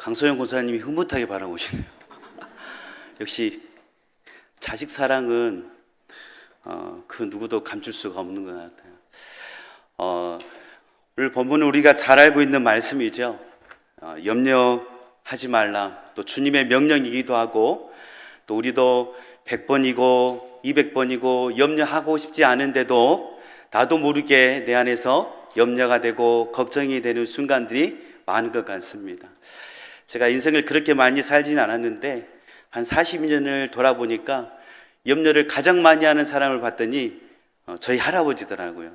강소영 권사님이 흐뭇하게 바라보시네요. 역시 자식 사랑은 그 누구도 감출 수가 없는 것 같아요. 오늘 본문은 우리가 잘 알고 있는 말씀이죠. 염려하지 말라. 또 주님의 명령이기도 하고, 또 우리도 100번이고 200번이고 염려하고 싶지 않은데도 나도 모르게 내 안에서 염려가 되고 걱정이 되는 순간들이 많은 것 같습니다. 제가 인생을 그렇게 많이 살지는 않았는데 한 40년을 돌아보니까 염려를 가장 많이 하는 사람을 봤더니 저희 할아버지더라고요.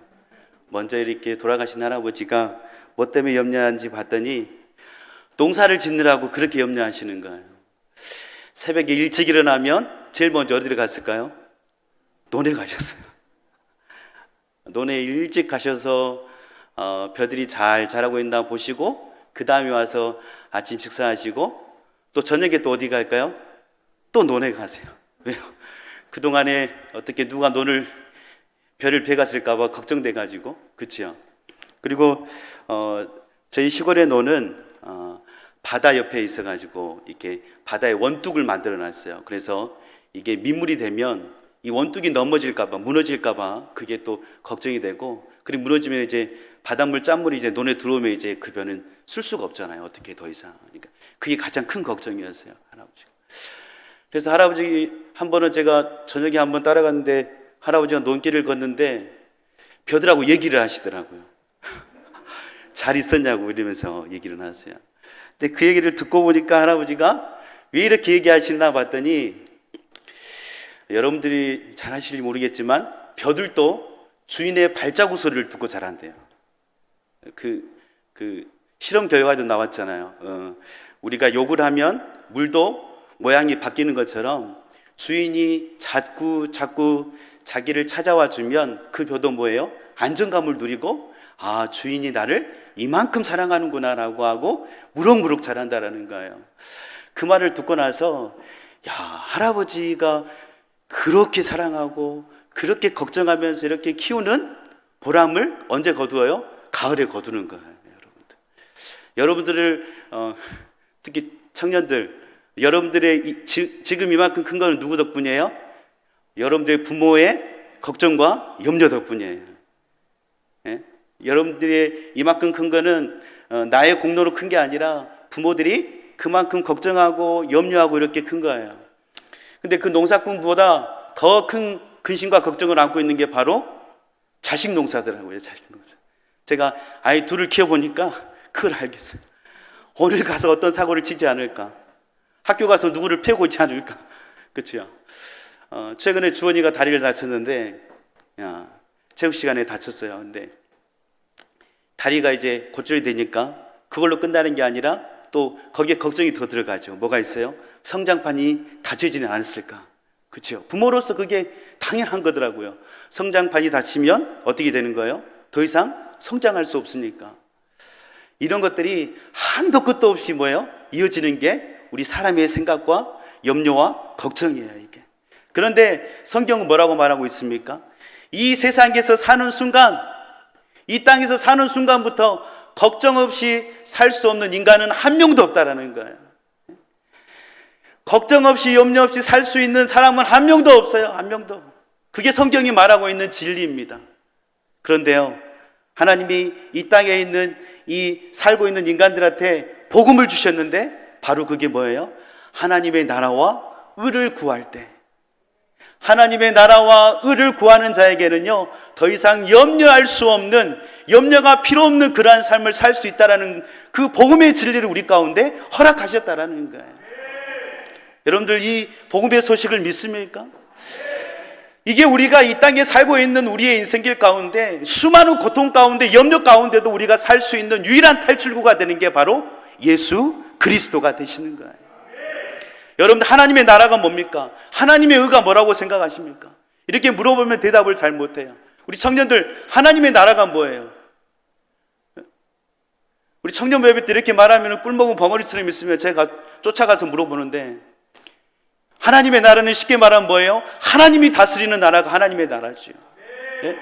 먼저 이렇게 돌아가신 할아버지가 뭐 때문에 염려하는지 봤더니 농사를 짓느라고 그렇게 염려하시는 거예요. 새벽에 일찍 일어나면 제일 먼저 어디로 갔을까요? 논에 가셨어요. 논에 일찍 가셔서 벼들이 잘 자라고 있나 보시고, 그 다음에 와서 아침 식사하시고, 또 저녁에 또 어디 갈까요? 또 논에 가세요. 왜요? 그동안에 어떻게 누가 논을 벼를 베갔을까 봐 걱정돼 가지고. 그렇죠? 그리고 저희 시골의 논은 바다 옆에 있어 가지고 이렇게 바다에 원뚝을 만들어 놨어요. 그래서 이게 민물이 되면 이 원뚝이 넘어질까 봐, 무너질까 봐 그게 또 걱정이 되고, 그리고 무너지면 이제 바닷물 짠물이 이제 논에 들어오면 이제 그 벼는 쓸 수가 없잖아요. 어떻게 더 이상. 그러니까 그게 가장 큰 걱정이었어요, 할아버지가. 그래서 할아버지 한 번은 제가 저녁에 한번 따라갔는데 할아버지가 논길을 걷는데 벼들하고 얘기를 하시더라고요. 잘 있었냐고 이러면서 얘기를 하세요. 근데 그 얘기를 듣고 보니까 할아버지가 왜 이렇게 얘기하시나 봤더니, 여러분들이 잘 아실지 모르겠지만 벼들도 주인의 발자국 소리를 듣고 자란대요. 그 실험 결과도 나왔잖아요. 우리가 욕을 하면 물도 모양이 바뀌는 것처럼 주인이 자꾸 자기를 찾아와 주면 그 벼도 뭐예요? 안정감을 누리고, 아, 주인이 나를 이만큼 사랑하는구나 라고 하고 무럭무럭 자란다라는 거예요. 그 말을 듣고 나서, 야, 할아버지가 그렇게 사랑하고 그렇게 걱정하면서 이렇게 키우는 보람을 언제 거두어요? 가을에 거두는 거예요. 여러분들을 특히 청년들, 여러분들의 지금 이만큼 큰 거는 누구 덕분이에요? 여러분들의 부모의 걱정과 염려 덕분이에요. 예? 여러분들의 이만큼 큰 거는 나의 공로로 큰 게 아니라 부모들이 그만큼 걱정하고 염려하고 이렇게 큰 거예요. 근데 그 농사꾼보다 더 큰 근심과 걱정을 안고 있는 게 바로 자식 농사더라고요. 자식 농사. 제가 아이 둘을 키워보니까 그걸 알겠어요. 오늘 가서 어떤 사고를 치지 않을까? 학교 가서 누구를 패고 있지 않을까? 그렇죠? 최근에 주원이가 다리를 다쳤는데, 체육 시간에 다쳤어요. 근데 다리가 이제 골절이 되니까 그걸로 끝나는 게 아니라 또 거기에 걱정이 더 들어가죠. 뭐가 있어요? 성장판이 다쳐지는 않았을까? 그렇죠? 부모로서 그게 당연한 거더라고요. 성장판이 다치면 어떻게 되는 거예요? 더 이상 성장할 수 없으니까. 이런 것들이 한도 끝도 없이 뭐예요? 이어지는 게 우리 사람의 생각과 염려와 걱정이에요, 이게. 그런데 성경은 뭐라고 말하고 있습니까? 이 세상에서 사는 순간, 이 땅에서 사는 순간부터 걱정 없이 살 수 없는 인간은 한 명도 없다라는 거예요. 걱정 없이 염려 없이 살 수 있는 사람은 한 명도 없어요. 한 명도. 그게 성경이 말하고 있는 진리입니다. 그런데요, 하나님이 이 땅에 있는 이 살고 있는 인간들한테 복음을 주셨는데 바로 그게 뭐예요? 하나님의 나라와 의를 구할 때, 하나님의 나라와 의를 구하는 자에게는요, 더 이상 염려할 수 없는, 염려가 필요 없는 그러한 삶을 살 수 있다라는 그 복음의 진리를 우리 가운데 허락하셨다라는 거예요. 여러분들 이 복음의 소식을 믿습니까? 이게 우리가 이 땅에 살고 있는 우리의 인생길 가운데 수많은 고통 가운데 염려 가운데도 우리가 살 수 있는 유일한 탈출구가 되는 게 바로 예수 그리스도가 되시는 거예요. 여러분들, 하나님의 나라가 뭡니까? 하나님의 의가 뭐라고 생각하십니까? 이렇게 물어보면 대답을 잘 못해요. 우리 청년들, 하나님의 나라가 뭐예요? 우리 청년 예배 때 이렇게 말하면 꿀먹은 벙어리처럼 있으면 제가 쫓아가서 물어보는데, 하나님의 나라는 쉽게 말하면 뭐예요? 하나님이 다스리는 나라가 하나님의 나라죠. 예?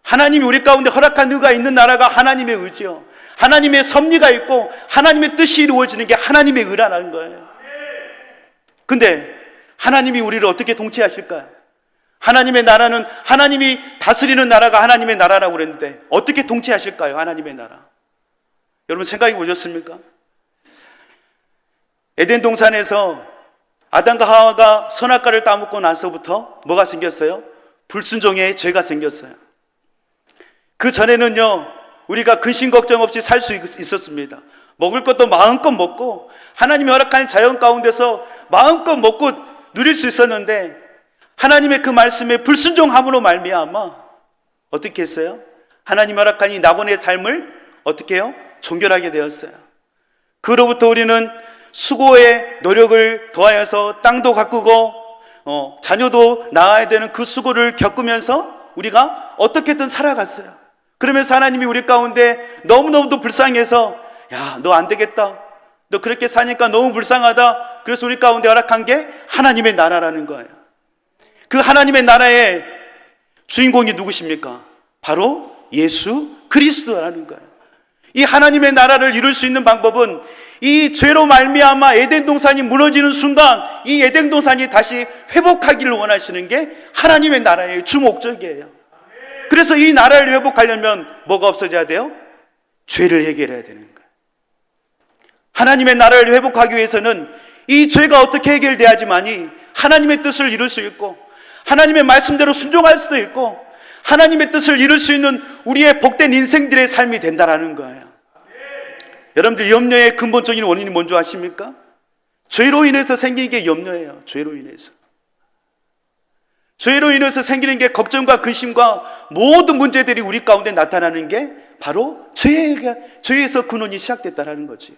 하나님이 우리 가운데 허락한 의가 있는 나라가 하나님의 의지요. 하나님의 섭리가 있고 하나님의 뜻이 이루어지는 게 하나님의 의라는 거예요. 근데 하나님이 우리를 어떻게 통치하실까요? 하나님의 나라는 하나님이 다스리는 나라가 하나님의 나라라고 그랬는데 어떻게 통치하실까요? 하나님의 나라. 여러분 생각해 보셨습니까? 에덴 동산에서 아담과 하와가 선악과를 따먹고 나서부터 뭐가 생겼어요? 불순종의 죄가 생겼어요. 그 전에는요, 우리가 근심 걱정 없이 살 수 있었습니다. 먹을 것도 마음껏 먹고 하나님이 허락한 자연 가운데서 마음껏 먹고 누릴 수 있었는데 하나님의 그 말씀에 불순종함으로 말미암아 어떻게 했어요? 하나님이 허락한 이 낙원의 삶을 어떻게 해요? 종결하게 되었어요. 그로부터 우리는 수고의 노력을 더하여서 땅도 가꾸고 자녀도 낳아야 되는 그 수고를 겪으면서 우리가 어떻게든 살아갔어요. 그러면서 하나님이 우리 가운데 너무너무도 불쌍해서 야, 너 안 되겠다. 너 그렇게 사니까 너무 불쌍하다. 그래서 우리 가운데 허락한 게 하나님의 나라라는 거예요. 그 하나님의 나라의 주인공이 누구십니까? 바로 예수 그리스도라는 거예요. 이 하나님의 나라를 이룰 수 있는 방법은 이 죄로 말미암아 에덴 동산이 무너지는 순간 이 에덴 동산이 다시 회복하기를 원하시는 게 하나님의 나라의 주 목적이에요. 그래서 이 나라를 회복하려면 뭐가 없어져야 돼요? 죄를 해결해야 되는 거예요. 하나님의 나라를 회복하기 위해서는 이 죄가 어떻게 해결돼야지만이 하나님의 뜻을 이룰 수 있고 하나님의 말씀대로 순종할 수도 있고 하나님의 뜻을 이룰 수 있는 우리의 복된 인생들의 삶이 된다라는 거예요. 여러분들 염려의 근본적인 원인이 뭔지 아십니까? 죄로 인해서 생기는 게 염려예요. 죄로 인해서. 죄로 인해서 생기는 게 걱정과 근심과 모든 문제들이 우리 가운데 나타나는 게 바로 죄에서 근원이 시작됐다는 거지요.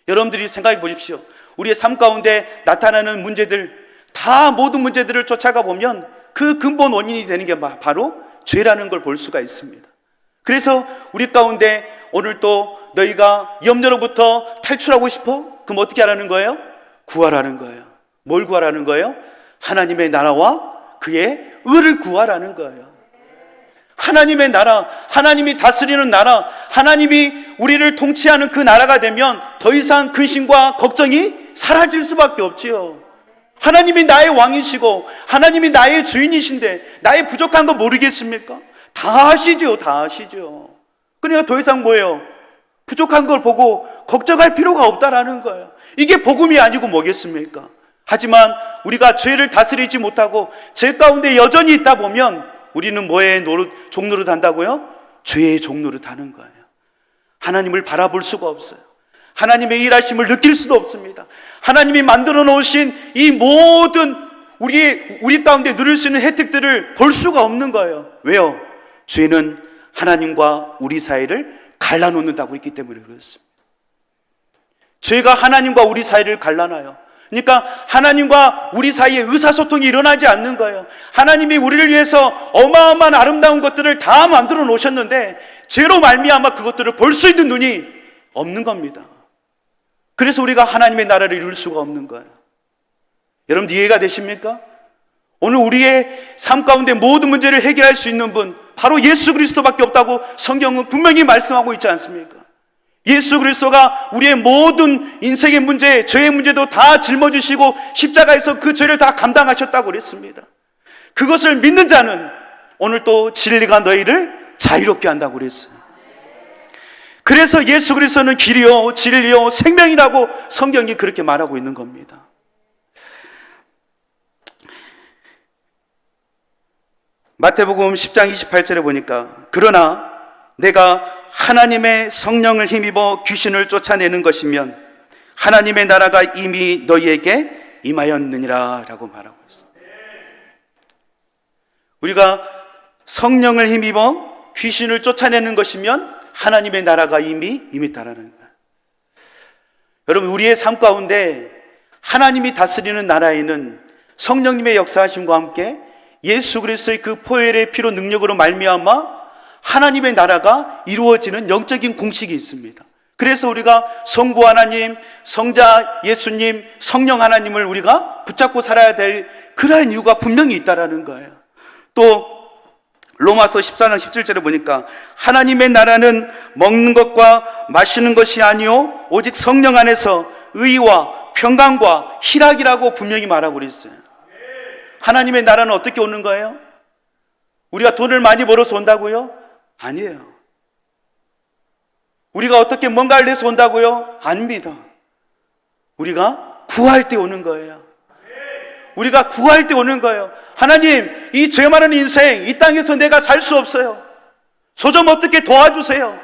여러분들이 생각해 보십시오. 우리의 삶 가운데 나타나는 문제들, 다 모든 문제들을 쫓아가 보면 그 근본 원인이 되는 게 바로 죄라는 걸 볼 수가 있습니다. 그래서 우리 가운데 오늘 또 너희가 염려로부터 탈출하고 싶어? 그럼 어떻게 하라는 거예요? 구하라는 거예요. 뭘 구하라는 거예요? 하나님의 나라와 그의 의를 구하라는 거예요. 하나님의 나라, 하나님이 다스리는 나라, 하나님이 우리를 통치하는 그 나라가 되면 더 이상 근심과 걱정이 사라질 수밖에 없지요. 하나님이 나의 왕이시고 하나님이 나의 주인이신데 나의 부족한 거 모르겠습니까? 다 아시죠. 다 아시죠. 그러니까 더 이상 뭐예요? 부족한 걸 보고 걱정할 필요가 없다라는 거예요. 이게 복음이 아니고 뭐겠습니까? 하지만 우리가 죄를 다스리지 못하고 죄 가운데 여전히 있다 보면 우리는 뭐의 종노릇 한다고요? 죄의 종노릇 하는 거예요. 하나님을 바라볼 수가 없어요. 하나님의 일하심을 느낄 수도 없습니다. 하나님이 만들어 놓으신 이 모든 우리 가운데 누릴 수 있는 혜택들을 볼 수가 없는 거예요. 왜요? 죄는 하나님과 우리 사이를 갈라놓는다고 했기 때문에 그렇습니다. 죄가 하나님과 우리 사이를 갈라놔요. 그러니까 하나님과 우리 사이에 의사소통이 일어나지 않는 거예요. 하나님이 우리를 위해서 어마어마한 아름다운 것들을 다 만들어 놓으셨는데 죄로 말미암아 그것들을 볼 수 있는 눈이 없는 겁니다. 그래서 우리가 하나님의 나라를 이룰 수가 없는 거예요. 여러분 이해가 되십니까? 오늘 우리의 삶 가운데 모든 문제를 해결할 수 있는 분 바로 예수 그리스도밖에 없다고 성경은 분명히 말씀하고 있지 않습니까? 예수 그리스도가 우리의 모든 인생의 문제, 죄의 문제도 다 짊어지시고 십자가에서 그 죄를 다 감당하셨다고 그랬습니다. 그것을 믿는 자는 오늘 또 진리가 너희를 자유롭게 한다고 그랬어요. 그래서 예수 그리스도는 길이요 진리요 생명이라고 성경이 그렇게 말하고 있는 겁니다. 마태복음 10장 28절에 보니까 그러나 내가 하나님의 성령을 힘입어 귀신을 쫓아내는 것이면 하나님의 나라가 이미 너희에게 임하였느니라 라고 말하고 있어요. 우리가 성령을 힘입어 귀신을 쫓아내는 것이면 하나님의 나라가 이미 임했다라는 거예요. 여러분 우리의 삶 가운데 하나님이 다스리는 나라에는 성령님의 역사하심과 함께 예수 그리스도의 그 보혈의 피로 능력으로 말미암아 하나님의 나라가 이루어지는 영적인 공식이 있습니다. 그래서 우리가 성부 하나님, 성자 예수님, 성령 하나님을 우리가 붙잡고 살아야 될 그러한 이유가 분명히 있다라는 거예요. 또 로마서 14장 17절에 보니까 하나님의 나라는 먹는 것과 마시는 것이 아니요 오직 성령 안에서 의와 평강과 희락이라고 분명히 말하고 그랬어요. 하나님의 나라는 어떻게 오는 거예요? 우리가 돈을 많이 벌어서 온다고요? 아니에요. 우리가 어떻게 뭔가를 해서 온다고요? 아닙니다. 우리가 구할 때 오는 거예요. 우리가 구할 때 오는 거예요. 하나님, 이 죄 많은 인생, 이 땅에서 내가 살 수 없어요. 저 좀 어떻게 도와주세요.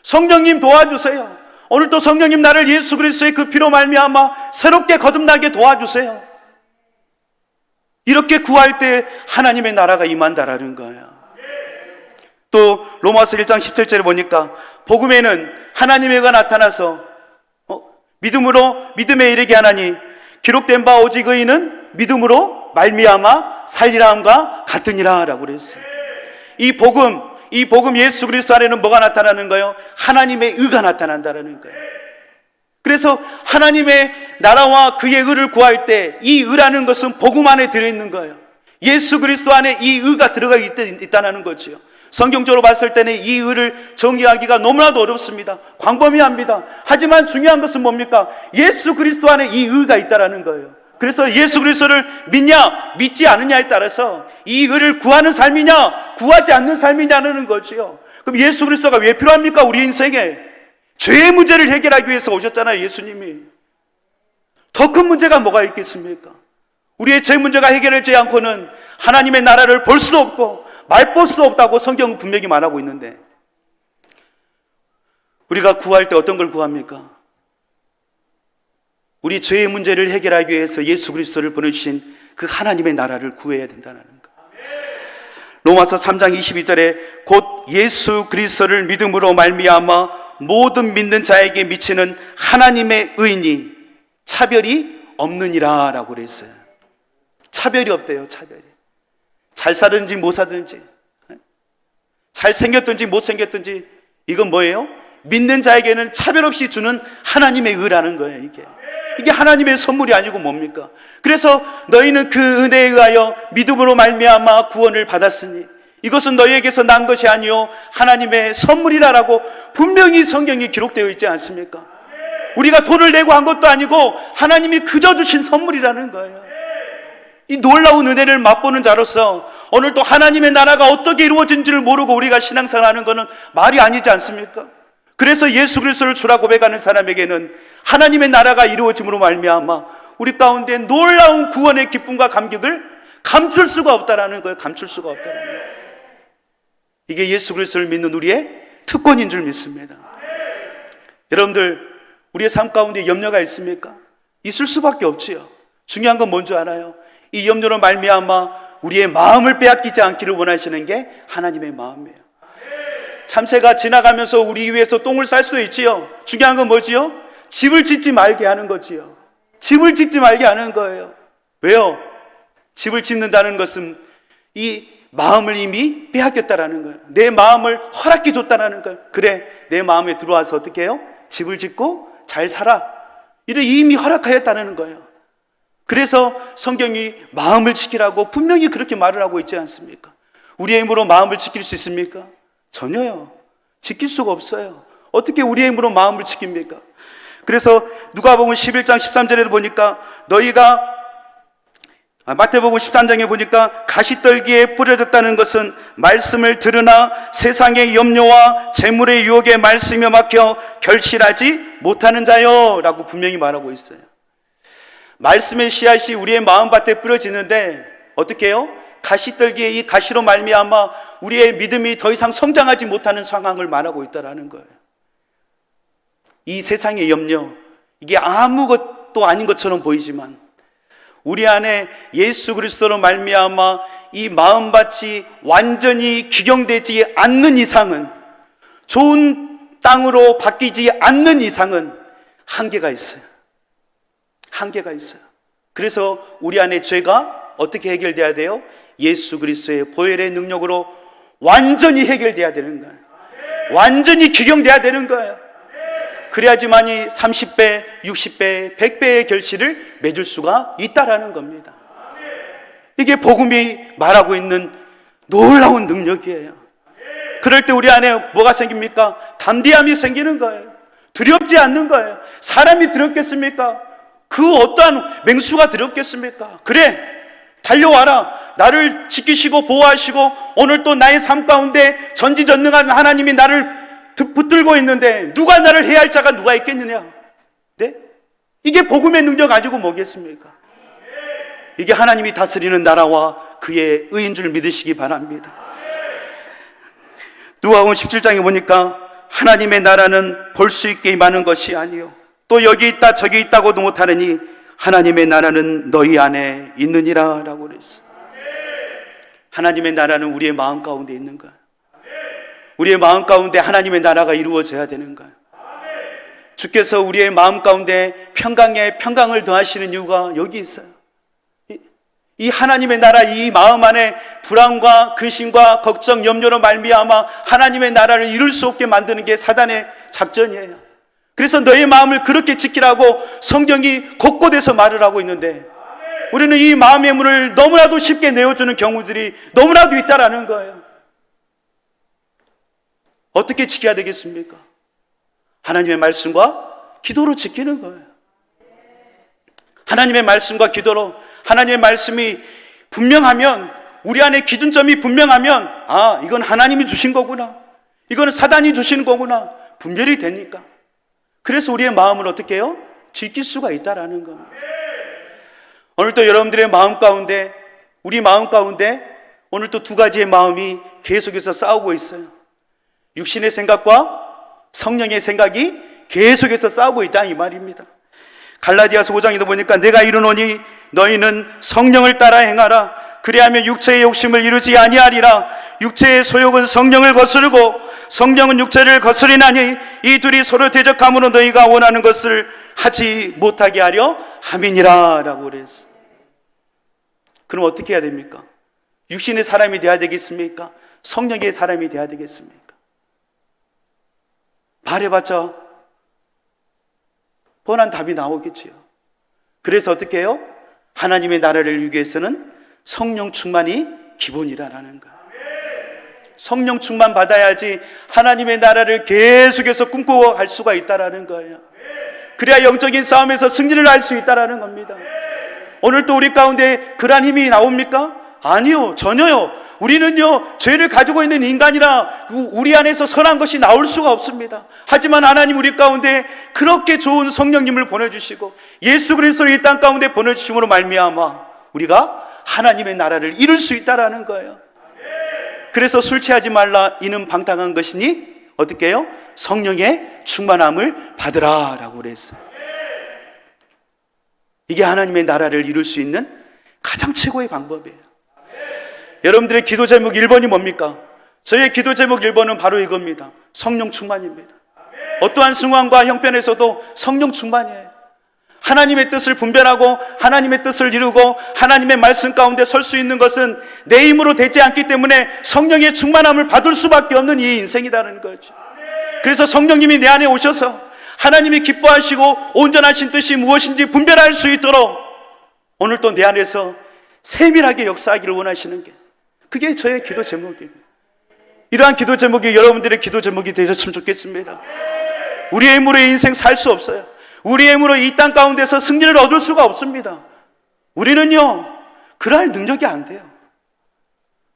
성령님 도와주세요. 오늘도 성령님 나를 예수 그리스도의 그 피로 말미암아 새롭게 거듭나게 도와주세요. 이렇게 구할 때 하나님의 나라가 임한다라는 거예요. 또 로마서 1장 17절에 보니까 복음에는 하나님의 의가 나타나서 믿음으로 믿음에 이르게 하나니 기록된 바 오직 의인은 믿음으로 말미암아 살리라 함과 같으니라 라고 그랬어요. 이 복음 예수 그리스도 안에는 뭐가 나타나는 거예요? 하나님의 의가 나타난다는 거예요. 그래서 하나님의 나라와 그의 의를 구할 때 이 의라는 것은 복음 안에 들어있는 거예요. 예수 그리스도 안에 이 의가 들어가 있다는 거죠. 성경적으로 봤을 때는 이 의를 정의하기가 너무나도 어렵습니다. 광범위합니다. 하지만 중요한 것은 뭡니까? 예수 그리스도 안에 이 의가 있다는 거예요. 그래서 예수 그리스도를 믿냐 믿지 않느냐에 따라서 이 의를 구하는 삶이냐 구하지 않는 삶이냐는 거지요. 그럼 예수 그리스도가 왜 필요합니까? 우리 인생에 죄의 문제를 해결하기 위해서 오셨잖아요. 예수님이. 더 큰 문제가 뭐가 있겠습니까? 우리의 죄 문제가 해결되지 않고는 하나님의 나라를 볼 수도 없고 맛볼 수도 없다고 성경은 분명히 말하고 있는데, 우리가 구할 때 어떤 걸 구합니까? 우리 죄의 문제를 해결하기 위해서 예수 그리스도를 보내주신 그 하나님의 나라를 구해야 된다는 것. 로마서 3장 22절에 곧 예수 그리스도를 믿음으로 말미암아 모든 믿는 자에게 미치는 하나님의 의인이 차별이 없느니라 라고 그랬어요. 차별이 없대요. 차별이. 잘 사든지 못 사든지, 잘 생겼든지 못 생겼든지, 이건 뭐예요? 믿는 자에게는 차별 없이 주는 하나님의 의라는 거예요. 이게 하나님의 선물이 아니고 뭡니까? 그래서 너희는 그 은혜에 의하여 믿음으로 말미암아 구원을 받았으니 이것은 너희에게서 난 것이 아니요 하나님의 선물이라라고 분명히 성경에 기록되어 있지 않습니까? 우리가 돈을 내고 한 것도 아니고 하나님이 그저 주신 선물이라는 거예요. 이 놀라운 은혜를 맛보는 자로서 오늘 또 하나님의 나라가 어떻게 이루어진지를 모르고 우리가 신앙생활하는 것은 말이 아니지 않습니까? 그래서 예수 그리스도를 주라 고백하는 사람에게는 하나님의 나라가 이루어짐으로 말미암아 우리 가운데 놀라운 구원의 기쁨과 감격을 감출 수가 없다라는 거예요. 감출 수가 없다라는 거예요. 이게 예수 그리스도를 믿는 우리의 특권인 줄 믿습니다. 여러분들, 우리의 삶 가운데 염려가 있습니까? 있을 수밖에 없지요. 중요한 건 뭔지 알아요? 이 염려로 말미암아 우리의 마음을 빼앗기지 않기를 원하시는 게 하나님의 마음이에요. 참새가 지나가면서 우리 위에서 똥을 쌀 수도 있지요. 중요한 건 뭐지요? 집을 짓지 말게 하는 거지요. 집을 짓지 말게 하는 거예요. 왜요? 집을 짓는다는 것은 이 마음을 이미 빼앗겼다라는 거예요. 내 마음을 허락해 줬다라는 거예요. 그래, 내 마음에 들어와서 어떻게 해요? 집을 짓고 잘 살아. 이를 이미 허락하였다는 거예요. 그래서 성경이 마음을 지키라고 분명히 그렇게 말을 하고 있지 않습니까? 우리의 힘으로 마음을 지킬 수 있습니까? 전혀요. 지킬 수가 없어요. 어떻게 우리의 힘으로 마음을 지킵니까? 그래서 누가복음 11장 13절에 보니까 마태복음 13장에 보니까 가시떨기에 뿌려졌다는 것은 말씀을 들으나 세상의 염려와 재물의 유혹에 말씀에 막혀 결실하지 못하는 자요 라고 분명히 말하고 있어요. 말씀의 씨앗이 우리의 마음밭에 뿌려지는데 어떻게 해요? 가시떨기에 이 가시로 말미암아 우리의 믿음이 더 이상 성장하지 못하는 상황을 말하고 있다는 거예요. 이 세상의 염려, 이게 아무것도 아닌 것처럼 보이지만 우리 안에 예수 그리스도로 말미암아 이 마음밭이 완전히 기경되지 않는 이상은, 좋은 땅으로 바뀌지 않는 이상은 한계가 있어요. 한계가 있어요. 그래서 우리 안에 죄가 어떻게 해결돼야 돼요? 예수 그리스도의 보혈의 능력으로 완전히 해결돼야 되는 거예요. 완전히 기경돼야 되는 거예요. 그래야지만이 30배, 60배, 100배의 결실을 맺을 수가 있다라는 겁니다. 이게 복음이 말하고 있는 놀라운 능력이에요. 그럴 때 우리 안에 뭐가 생깁니까? 담대함이 생기는 거예요. 두렵지 않는 거예요. 사람이 두렵겠습니까? 그 어떠한 맹수가 두렵겠습니까? 그래, 달려와라. 나를 지키시고 보호하시고 오늘 또 나의 삶 가운데 전지전능한 하나님이 나를 붙들고 있는데 누가 나를 해할 자가 누가 있겠느냐? 네? 이게 복음의 능력 가지고 뭐겠습니까? 이게 하나님이 다스리는 나라와 그의 의인 줄 믿으시기 바랍니다. 누가복음 17장에 보니까 하나님의 나라는 볼 수 있게 임하는 것이 아니요 또 여기 있다 저기 있다고도 못하느니 하나님의 나라는 너희 안에 있느니라 라고 그랬어요. 하나님의 나라는 우리의 마음 가운데 있는 거예요. 우리의 마음 가운데 하나님의 나라가 이루어져야 되는 거예요. 주께서 우리의 마음 가운데 평강에 평강을 더하시는 이유가 여기 있어요. 이 하나님의 나라, 이 마음 안에 불안과 근심과 걱정, 염려로 말미암아 하나님의 나라를 이룰 수 없게 만드는 게 사단의 작전이에요. 그래서 너의 마음을 그렇게 지키라고 성경이 곳곳에서 말을 하고 있는데 우리는 이 마음의 문을 너무나도 쉽게 내어주는 경우들이 너무나도 있다라는 거예요. 어떻게 지켜야 되겠습니까? 하나님의 말씀과 기도로 지키는 거예요. 하나님의 말씀과 기도로, 하나님의 말씀이 분명하면, 우리 안에 기준점이 분명하면 아, 이건 하나님이 주신 거구나, 이건 사단이 주신 거구나 분별이 되니까. 그래서 우리의 마음을 어떻게 해요? 지킬 수가 있다라는 겁니다. 오늘도 여러분들의 마음 가운데, 우리 마음 가운데 오늘도 두 가지의 마음이 계속해서 싸우고 있어요. 육신의 생각과 성령의 생각이 계속해서 싸우고 있다 이 말입니다. 갈라디아서 5장에도 보니까 내가 이르노니 너희는 성령을 따라 행하라. 그리하면 육체의 욕심을 이루지 아니하리라. 육체의 소욕은 성령을 거스르고 성령은 육체를 거스리나니 이 둘이 서로 대적함으로 너희가 원하는 것을 하지 못하게 하려 함이니라 라고 그랬어. 그럼 어떻게 해야 됩니까? 육신의 사람이 돼야 되겠습니까? 성령의 사람이 돼야 되겠습니까? 말해봤자 뻔한 답이 나오겠지요. 그래서 어떻게 해요? 하나님의 나라를 이루기 위해서는 성령 충만이 기본이라는 거예요. 성령 충만 받아야지 하나님의 나라를 계속해서 꿈꾸어 갈 수가 있다라는 거예요. 그래야 영적인 싸움에서 승리를 할 수 있다라는 겁니다. 오늘 또 우리 가운데 그러한 힘이 나옵니까? 아니요, 전혀요. 우리는요, 죄를 가지고 있는 인간이라 우리 안에서 선한 것이 나올 수가 없습니다. 하지만 하나님 우리 가운데 그렇게 좋은 성령님을 보내주시고 예수 그리스도를 이 땅 가운데 보내주심으로 말미암아 우리가 하나님의 나라를 이룰 수 있다라는 거예요. 그래서 술 취하지 말라 이는 방탕한 것이니 어떻게 해요? 성령의 충만함을 받으라라고 그랬어요. 이게 하나님의 나라를 이룰 수 있는 가장 최고의 방법이에요. 여러분들의 기도 제목 1번이 뭡니까? 저의 기도 제목 1번은 바로 이겁니다. 성령 충만입니다. 어떠한 상황과 형편에서도 성령 충만이에요. 하나님의 뜻을 분별하고 하나님의 뜻을 이루고 하나님의 말씀 가운데 설 수 있는 것은 내 힘으로 되지 않기 때문에 성령의 충만함을 받을 수밖에 없는 이 인생이라는 거죠. 그래서 성령님이 내 안에 오셔서 하나님이 기뻐하시고 온전하신 뜻이 무엇인지 분별할 수 있도록 오늘 또 내 안에서 세밀하게 역사하기를 원하시는 게, 그게 저의 기도 제목입니다. 이러한 기도 제목이 여러분들의 기도 제목이 되셨으면 좋겠습니다. 우리의 힘으로 인생 살 수 없어요. 우리의 힘으로 이 땅 가운데서 승리를 얻을 수가 없습니다. 우리는요, 그럴 능력이 안 돼요.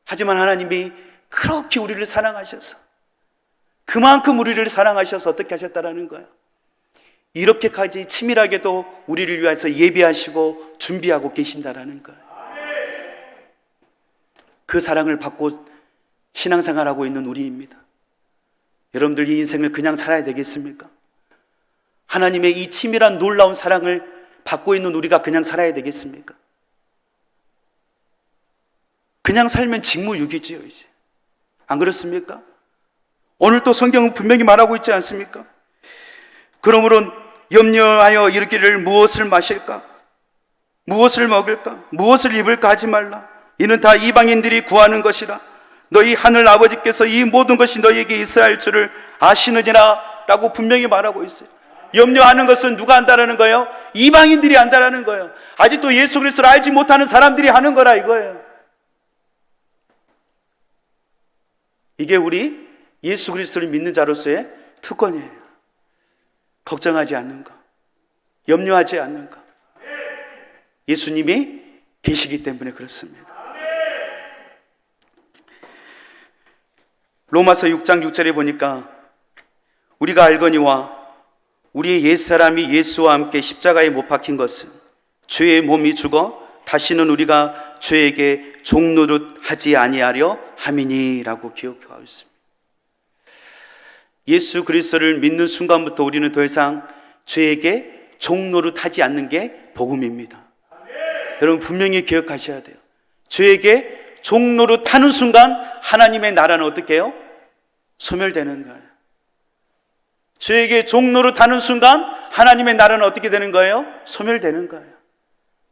하지만 하나님이 그렇게 우리를 사랑하셔서, 그만큼 우리를 사랑하셔서 어떻게 하셨다라는 거예요? 이렇게까지 치밀하게도 우리를 위해서 예비하시고 준비하고 계신다라는 거예요. 그 사랑을 받고 신앙생활하고 있는 우리입니다. 여러분들 이 인생을 그냥 살아야 되겠습니까? 하나님의 이 치밀한 놀라운 사랑을 받고 있는 우리가 그냥 살아야 되겠습니까? 그냥 살면 직무유기지요, 이제. 안 그렇습니까? 오늘 또 성경은 분명히 말하고 있지 않습니까? 그러므로 염려하여 이르기를 무엇을 마실까? 무엇을 먹을까? 무엇을 입을까 하지 말라. 이는 다 이방인들이 구하는 것이라. 너희 하늘 아버지께서 이 모든 것이 너희에게 있어야 할 줄을 아시느니라 라고 분명히 말하고 있어요. 염려하는 것은 누가 한다라는 거예요? 이방인들이 한다라는 거예요. 아직도 예수 그리스도를 알지 못하는 사람들이 하는 거라 이거예요. 이게 우리 예수 그리스도를 믿는 자로서의 특권이에요. 걱정하지 않는 것, 염려하지 않는 것. 예수님이 계시기 때문에 그렇습니다. 로마서 6장 6절에 보니까 우리가 알거니와 우리의 옛사람이 예수와 함께 십자가에 못 박힌 것은 죄의 몸이 죽어 다시는 우리가 죄에게 종노릇하지 아니하려 함이니라고 기억하고 있습니다. 예수 그리스도를 믿는 순간부터 우리는 더 이상 죄에게 종노릇하지 않는 게 복음입니다. 여러분 분명히 기억하셔야 돼요. 죄에게 종노릇하는 순간 하나님의 나라는 어떻게 해요? 소멸되는 거예요. 죄에게 종노릇하는 순간 하나님의 나라는 어떻게 되는 거예요? 소멸되는 거예요.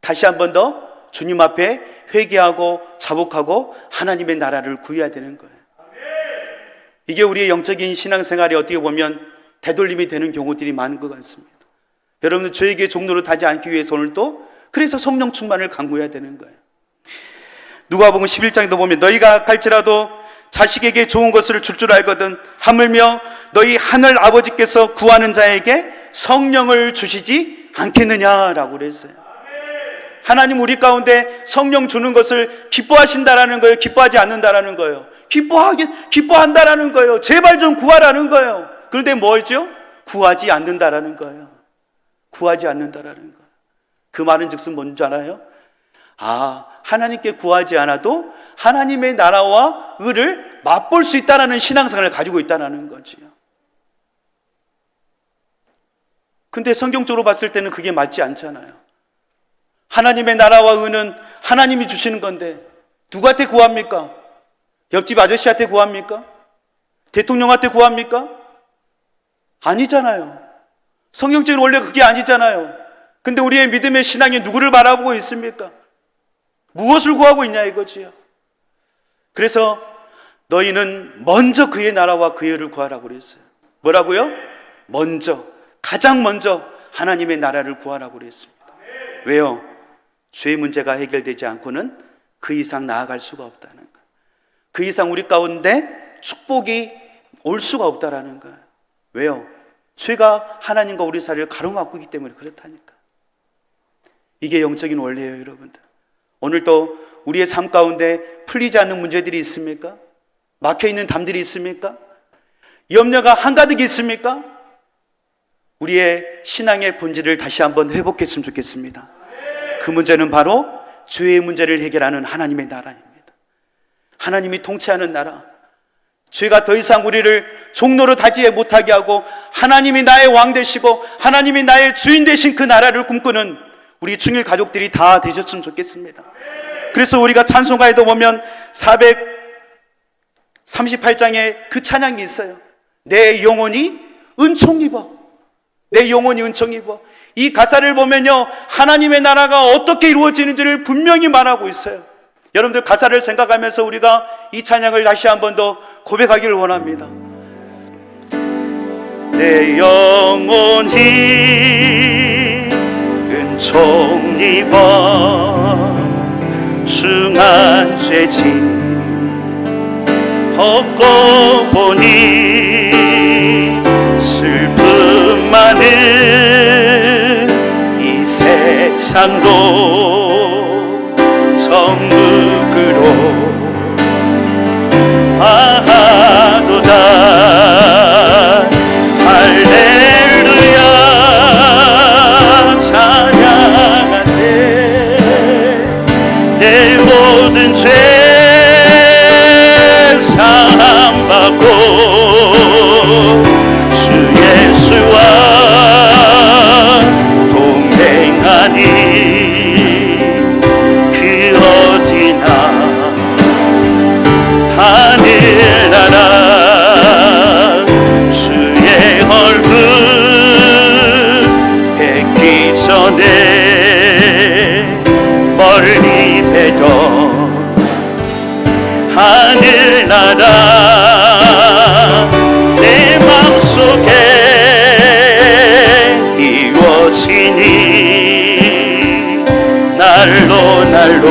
다시 한 번 더 주님 앞에 회개하고 자복하고 하나님의 나라를 구해야 되는 거예요. 이게 우리의 영적인 신앙생활에 어떻게 보면 되돌림이 되는 경우들이 많은 것 같습니다. 여러분들 죄에게 종노릇하지 않기 위해서 오늘 또 그래서 성령 충만을 간구해야 되는 거예요. 누가복음 11장에도 보면 너희가 갈지라도 자식에게 좋은 것을 줄 줄 알거든 하물며 너희 하늘 아버지께서 구하는 자에게 성령을 주시지 않겠느냐라고 그랬어요. 하나님 우리 가운데 성령 주는 것을 기뻐하신다라는 거예요? 기뻐하지 않는다라는 거예요? 기뻐한다라는 거예요. 제발 좀 구하라는 거예요. 그런데 뭐죠? 구하지 않는다라는 거예요. 구하지 않는다라는 거예요. 그 말은 즉슨 뭔지 알아요? 하나님께 구하지 않아도 하나님의 나라와 의를 맛볼 수 있다는 신앙생활을 가지고 있다는 거지요. 근데 성경적으로 봤을 때는 그게 맞지 않잖아요. 하나님의 나라와 의는 하나님이 주시는 건데 누구한테 구합니까? 옆집 아저씨한테 구합니까? 대통령한테 구합니까? 아니잖아요. 성경적으로 원래 그게 아니잖아요. 근데 우리의 믿음의 신앙이 누구를 바라보고 있습니까? 무엇을 구하고 있냐 이거지요. 그래서 너희는 먼저 그의 나라와 그의 의를 구하라고 그랬어요. 뭐라고요? 가장 먼저 하나님의 나라를 구하라고 그랬습니다. 왜요? 죄의 문제가 해결되지 않고는 그 이상 나아갈 수가 없다는 거예요. 그 이상 우리 가운데 축복이 올 수가 없다라는 거예요. 왜요? 죄가 하나님과 우리 사이를 가로막고 있기 때문에 그렇다니까. 이게 영적인 원리예요, 여러분들. 오늘도 우리의 삶 가운데 풀리지 않는 문제들이 있습니까? 막혀있는 담들이 있습니까? 염려가 한가득 있습니까? 우리의 신앙의 본질을 다시 한번 회복했으면 좋겠습니다. 그 문제는 바로 죄의 문제를 해결하는 하나님의 나라입니다. 하나님이 통치하는 나라. 죄가 더 이상 우리를 종노릇하지 못하게 하고 하나님이 나의 왕 되시고 하나님이 나의 주인 되신 그 나라를 꿈꾸는 우리 충일 가족들이 다 되셨으면 좋겠습니다. 그래서 우리가 찬송가에도 보면 438장에 그 찬양이 있어요. 내 영혼이 은총 입어. 내 영혼이 은총 입어. 이 가사를 보면요, 하나님의 나라가 어떻게 이루어지는지를 분명히 말하고 있어요. 여러분들 가사를 생각하면서 우리가 이 찬양을 다시 한 번 더 고백하기를 원합니다. 내 영혼이 은총 입어 중한 죄짐 벗고 보니 슬픔 많은 이 세상도 천국으로 화하도다. 할렐루야 찬양하세. 내 모든 죄 사함받고 주 예수와 동행하니 그 어디나 하늘나라 주의 얼굴 뵙기 전에 멀리 뵈던 하늘나라 내 마음속에 이루어지니 날로 날로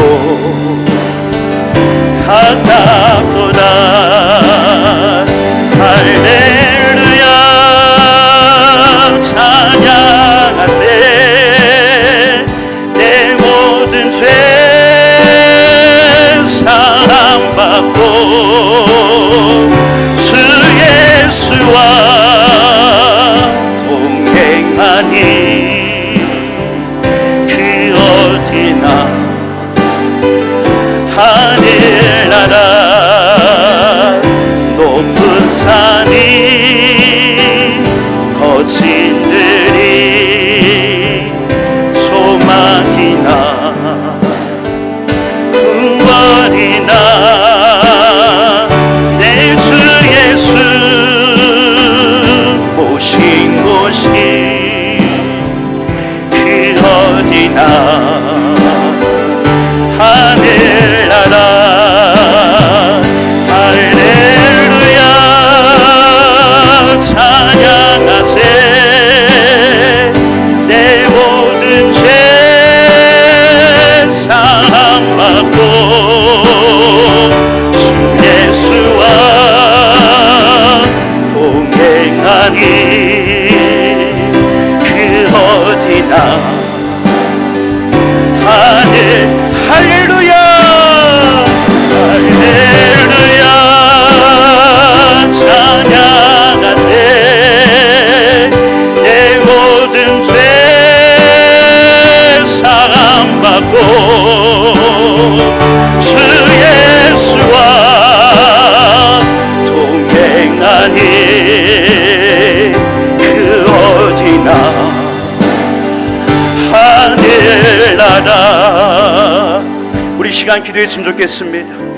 가깝도다. 거친들이 소망이나 근원이나 내 주 예수 모신 곳이 그 어디나 하늘나라 할렐루야 찬양하세 내 모든 죄 사함받고 주 예수와 동행하니 그 어디나 하늘 할렐루야 할렐루야 찬양하세 내 모든 죄 사함받고 주 예수와 동행하니 그 어디나 하늘나라. 우리 시간 기도했으면 좋겠습니다.